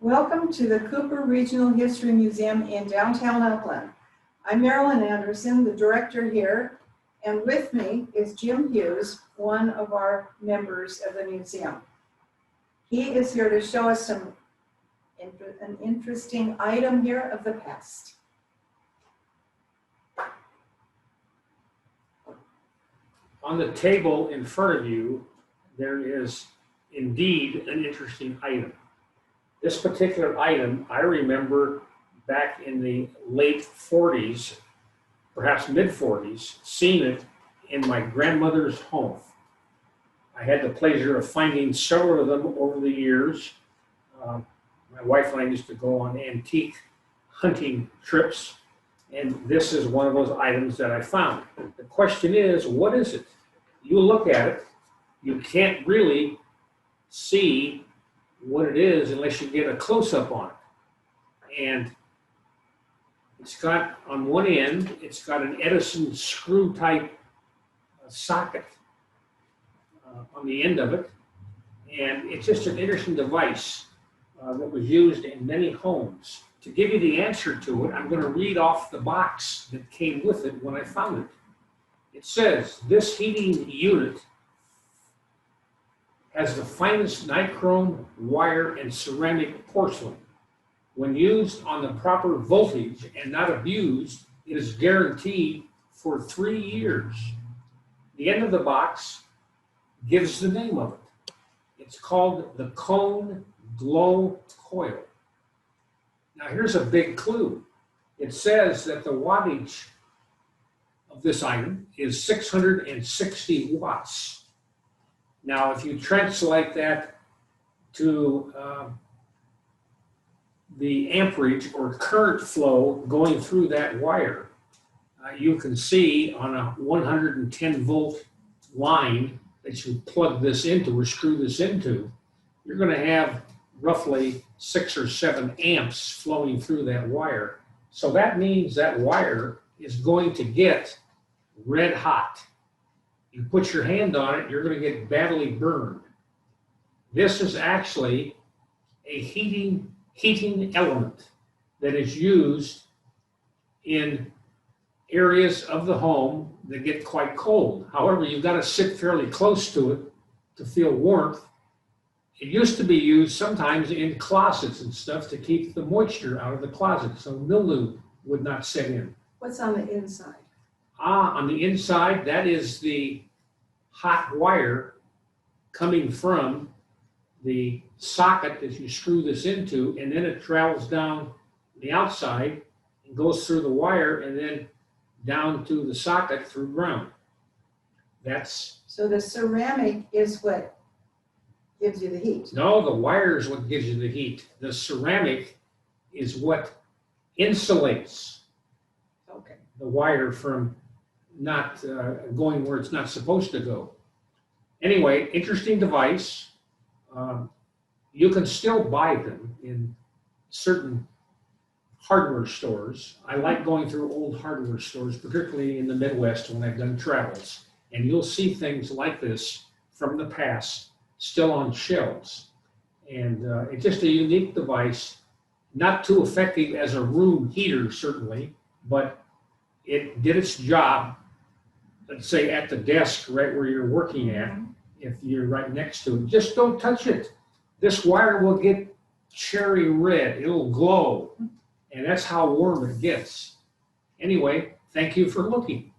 Welcome to the Cooper Regional History Museum in downtown Upland. I'm Marilyn Anderson, the director here, and with me is Jim Hughes, one of our members of the museum. He is here to show us an interesting item here of the past. On the table in front of you, there is indeed an interesting item. This particular item, I remember back in the late 40s, perhaps mid 40s, seeing it in my grandmother's home. I had the pleasure of finding several of them over the years. My wife and I used to go on antique hunting trips, and this is one of those items that I found. The question is, what is it? You look at it, you can't really see what it is unless you get a close-up on it. And it's got, on one end, it's got an Edison screw type socket on the end of it. And it's just an interesting device that was used in many homes. To give you the answer to it, I'm going to read off the box that came with it when I found it. It says, this heating unit has the finest nichrome, wire, and ceramic porcelain. When used on the proper voltage and not abused, it is guaranteed for 3 years. The end of the box gives the name of it. It's called the Cone Glocoil. Now here's a big clue. It says that the wattage of this item is 660 watts. Now, if you translate that to the amperage or current flow going through that wire, you can see on a 110 volt line that you plug this into or screw this into, you're going to have roughly 6 or 7 amps flowing through that wire. So that means that wire is going to get red hot. You put your hand on it, you're going to get badly burned. This is actually a heating element that is used in areas of the home that get quite cold. However, you've got to sit fairly close to it to feel warmth. It used to be used sometimes in closets and stuff to keep the moisture out of the closet so mildew would not set in. What's on the inside? On the inside, that is the hot wire coming from the socket that you screw this into, and then it travels down the outside and goes through the wire and then down to the socket through ground. So the ceramic is what gives you the heat? No, the wire is what gives you the heat. The ceramic is what insulates the wire from not going where it's not supposed to go. Anyway, interesting device. You can still buy them in certain hardware stores. I like going through old hardware stores, particularly in the Midwest when I've done travels. And you'll see things like this from the past still on shelves. And it's just a unique device, not too effective as a room heater, certainly, but it did its job, let's say at the desk right where you're working at, if you're right next to it. Just don't touch it. This wire will get cherry red. It'll glow. And that's how warm it gets. Anyway, thank you for looking.